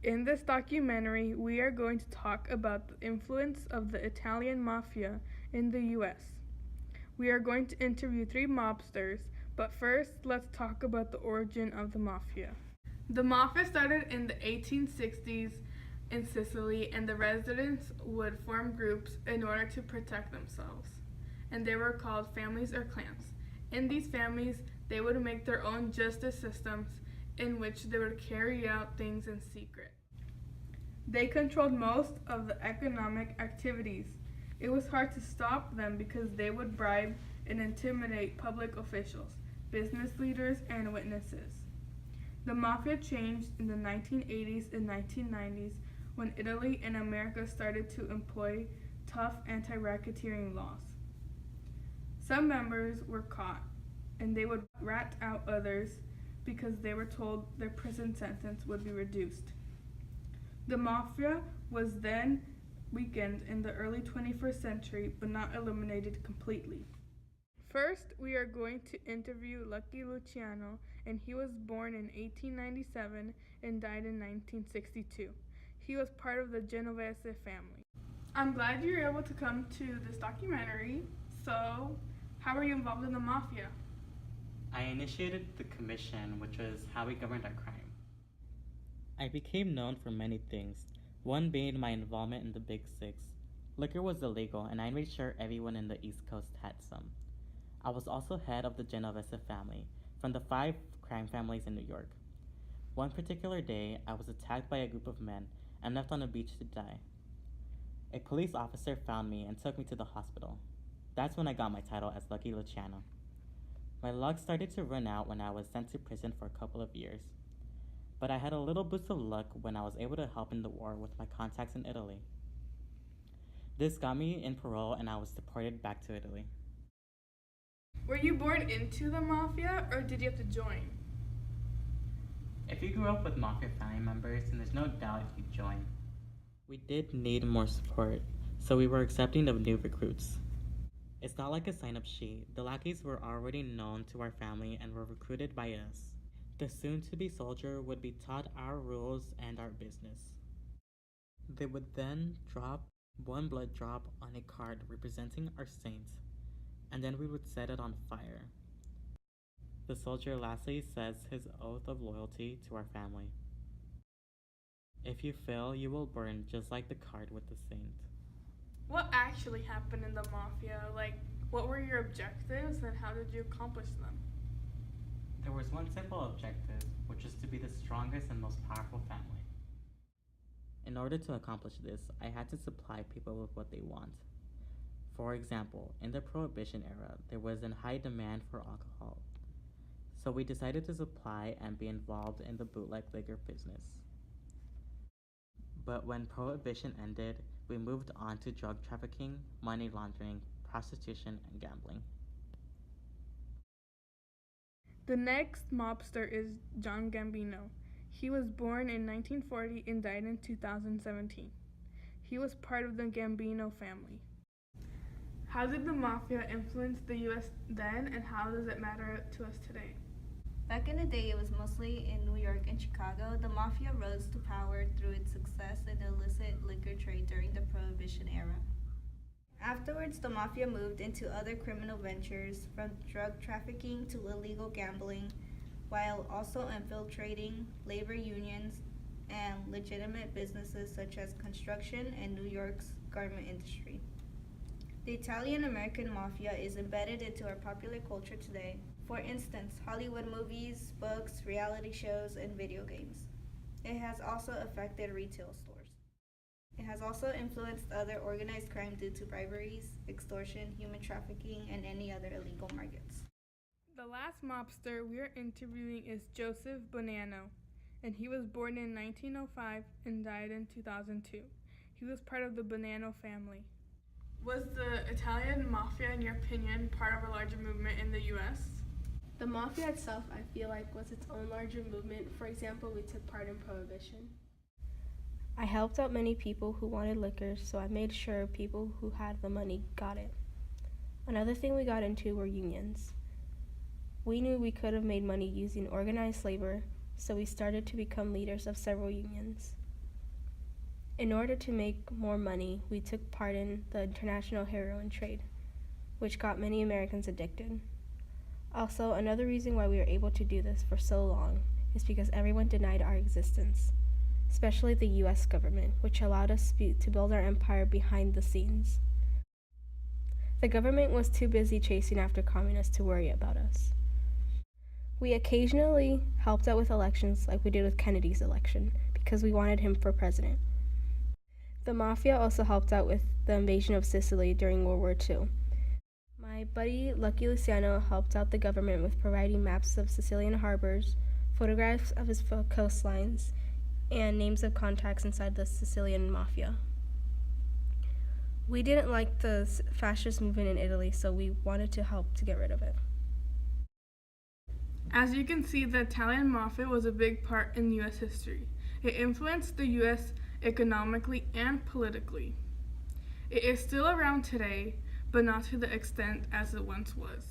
In this documentary, we are going to talk about the influence of the Italian Mafia in the US. We are going to interview three mobsters, but first, let's talk about the origin of the Mafia. The Mafia started in the 1860s in Sicily, and the residents would form groups in order to protect themselves. And they were called families or clans. In these families, they would make their own justice systems in which they would carry out things in secret. They controlled most of the economic activities. It was hard to stop them because they would bribe and intimidate public officials, business leaders, and witnesses. The Mafia changed in the 1980s and 1990s when Italy and America started to employ tough anti-racketeering laws. Some members were caught, and they would rat out others because they were told their prison sentence would be reduced. The Mafia was then weakened in the early 21st century, but not eliminated completely. First, we are going to interview Lucky Luciano, and he was born in 1897 and died in 1962. He was part of the Genovese family. I'm glad you were able to come to this documentary. So, how were you involved in the Mafia? I initiated the commission, which was how we governed our crime. I became known for many things, one being my involvement in the Big Six. Liquor was illegal, and I made sure everyone in the East Coast had some. I was also head of the Genovese family, from the 5 crime families in New York. One particular day, I was attacked by a group of men and left on a beach to die. A police officer found me and took me to the hospital. That's when I got my title as Lucky Luciano. My luck started to run out when I was sent to prison for a couple of years. But I had a little boost of luck when I was able to help in the war with my contacts in Italy. This got me in parole and I was deported back to Italy. Were you born into the Mafia, or did you have to join? If you grew up with Mafia family members, then there's no doubt if you join. We did need more support, so we were accepting of new recruits. It's not like a sign-up sheet. The lackeys were already known to our family and were recruited by us. The soon-to-be soldier would be taught our rules and our business. They would then drop one blood drop on a card representing our saint, and then we would set it on fire. The soldier lastly says his oath of loyalty to our family. If you fail, you will burn just like the card with the saint. What actually happened in the Mafia? What were your objectives and how did you accomplish them? There was one simple objective, which is to be the strongest and most powerful family. In order to accomplish this, I had to supply people with what they want. For example, in the Prohibition era, there was a high demand for alcohol. So we decided to supply and be involved in the bootleg liquor business. But when Prohibition ended, we moved on to drug trafficking, money laundering, prostitution, and gambling. The next mobster is John Gambino. He was born in 1940 and died in 2017. He was part of the Gambino family. How did the Mafia influence the US then, and how does it matter to us today? Back in the day, it was mostly in New York and Chicago. The Mafia rose to power through its success in the illicit liquor trade during the Prohibition era. Afterwards, the Mafia moved into other criminal ventures, from drug trafficking to illegal gambling, while also infiltrating labor unions and legitimate businesses such as construction and New York's garment industry. The Italian-American Mafia is embedded into our popular culture today. For instance, Hollywood movies, books, reality shows, and video games. It has also affected retail stores. It has also influenced other organized crime due to briberies, extortion, human trafficking, and any other illegal markets. The last mobster we are interviewing is Joseph Bonanno, and he was born in 1905 and died in 2002. He was part of the Bonanno family. Was the Italian Mafia, in your opinion, part of a larger movement in the US? The Mafia itself, I feel like, was its own larger movement. For example, we took part in Prohibition. I helped out many people who wanted liquor, so I made sure people who had the money got it. Another thing we got into were unions. We knew we could have made money using organized labor, so we started to become leaders of several unions. In order to make more money, we took part in the international heroin trade, which got many Americans addicted. Also, another reason why we were able to do this for so long is because everyone denied our existence, especially the US government, which allowed us to build our empire behind the scenes. The government was too busy chasing after communists to worry about us. We occasionally helped out with elections like we did with Kennedy's election because we wanted him for president. The Mafia also helped out with the invasion of Sicily during World War II. My buddy Lucky Luciano helped out the government with providing maps of Sicilian harbors, photographs of his coastlines, and names of contacts inside the Sicilian Mafia. We didn't like the fascist movement in Italy, so we wanted to help to get rid of it. As you can see, the Italian Mafia was a big part in US history. It influenced the US economically and politically. It is still around today, but not to the extent as it once was.